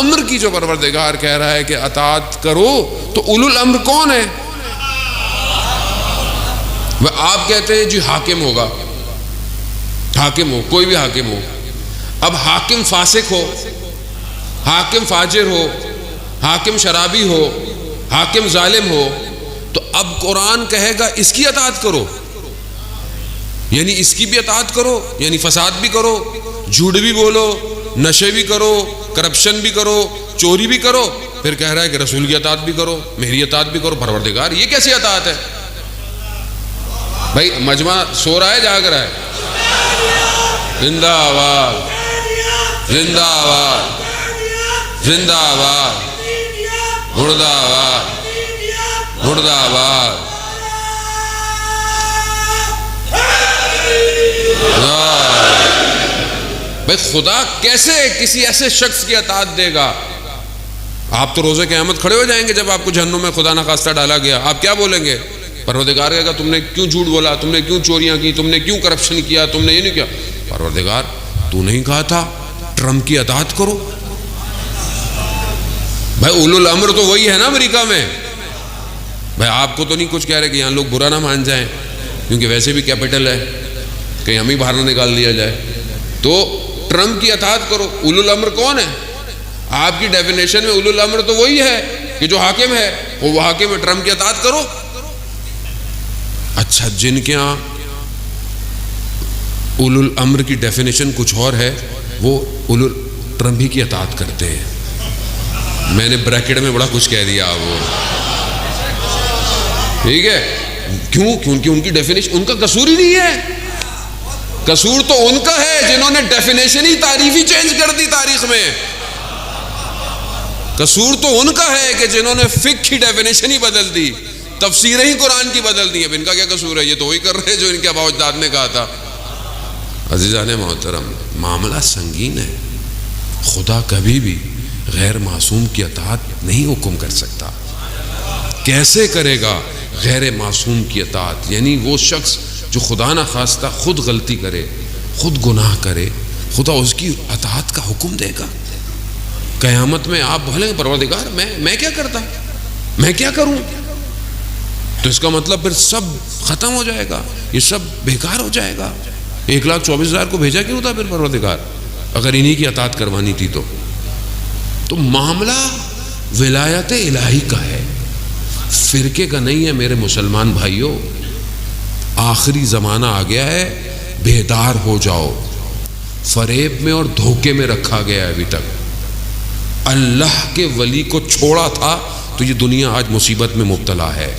अम्र की जो परवरदिगार कह रहा है कि अतात करो, तो उलुल अम्र कौन है? वह आप कहते हैं जी हाकिम होगा, हाकिम हो, कोई भी हाकिम हो। अब हाकिम फासिक हो, हाकिम फाजिर हो, हाकिम शराबी हो, हाकिम जालिम हो, तो अब कुरान कहेगा इसकी अतात करो, यानी इसकी भी अतात करो, यानी फसाद भी करो, झूठ भी बोलो, नशे भी करो, करप्शन भी करो, चोरी भी करो, फिर कह रहा है कि रसूल की अतात भी करो, मेरी अतात भी करो। परवरदिगार ये कैसी अतात है भाई? मजमा सो रहा है, जाग रहा है? जिंदाबाद, जिंदाबाद, जिंदाबाद, मुर्दाबाद, मुर्दाबाद। भाई खुदा कैसे किसी ऐसे शख्स की अतात देगा? आप तो रोज़े क़यामत खड़े हो जाएंगे जब आपको जहन्नुम में खुदा ना खास्ता डाला गया। आप क्या बोलेंगे? परवरदिगार कहेगा तुमने क्यों झूठ बोला, तुमने क्यों चोरियां की, तुमने क्यों करप्शन किया, तुमने ये नहीं किया। परवरदिगार तू नहीं कहा था ट्रम्प की अतात करो? भाई उलुल अम्र तो वही है ना अमेरिका में। भाई आपको तो नहीं कुछ कह रहे कि यहाँ लोग बुरा ना मान जाएं, क्योंकि वैसे भी कैपिटल है, कहीं हम ही बाहर ना निकाल दिया जाए। तो ट्रम्प की अतात करो। उलुल अम्र कौन है? आपकी डेफिनेशन में उलुल अम्र तो वही है कि जो हाकिम है, वो हाकिम है, ट्रम्प की अतात करो। अच्छा, जिनके यहाँ उलुल अम्र की डेफिनेशन कुछ और है, वो उलुल ट्रम्प ही की अतात करते हैं। मैंने ब्रैकेट में बड़ा कुछ कह दिया वो, ठीक है? क्यों? क्योंकि उनकी डेफिनेशन, उनका कसूर ही नहीं है। कसूर तो उनका है जिन्होंने डेफिनेशन ही तारीफी चेंज कर दी तारीख में। कसूर तो उनका है कि जिन्होंने फिक्र की डेफिनेशन ही बदल दी, तफसीरें ही कुरान की बदल दी। अब इनका क्या कसूर है? ये तो वही कर रहे हैं जो इनके अबाउजाद ने कहा था। अज़ीज़ान मोहतरम, मामला संगीन है। खुदा कभी भी गैर मासूम की अतात नहीं हुक्म कर सकता। कैसे करेगा गैर मासूम की अतात? यानी वो शख्स जो खुदा ना खास्ता खुद गलती करे, खुद गुनाह करे, खुदा उसकी अतात का हुक्म देगा। क़यामत में आप बोलेंगे परवरदिगार मैं क्या करता, मैं क्या करूं? तो इसका मतलब फिर सब खत्म हो जाएगा, ये सब बेकार हो जाएगा। 1,24,000 को भेजा क्यों था फिर परवरदिगार, अगर इन्हीं की अतात करवानी थी तो मामला विलायत इलाही का है, फिरके का नहीं है। मेरे मुसलमान भाइयों, आखिरी ज़माना आ गया है, बेदार हो जाओ। फरेब में और धोखे में रखा गया है अभी तक। अल्लाह के वली को छोड़ा था तो ये दुनिया आज मुसीबत में मुब्तला है।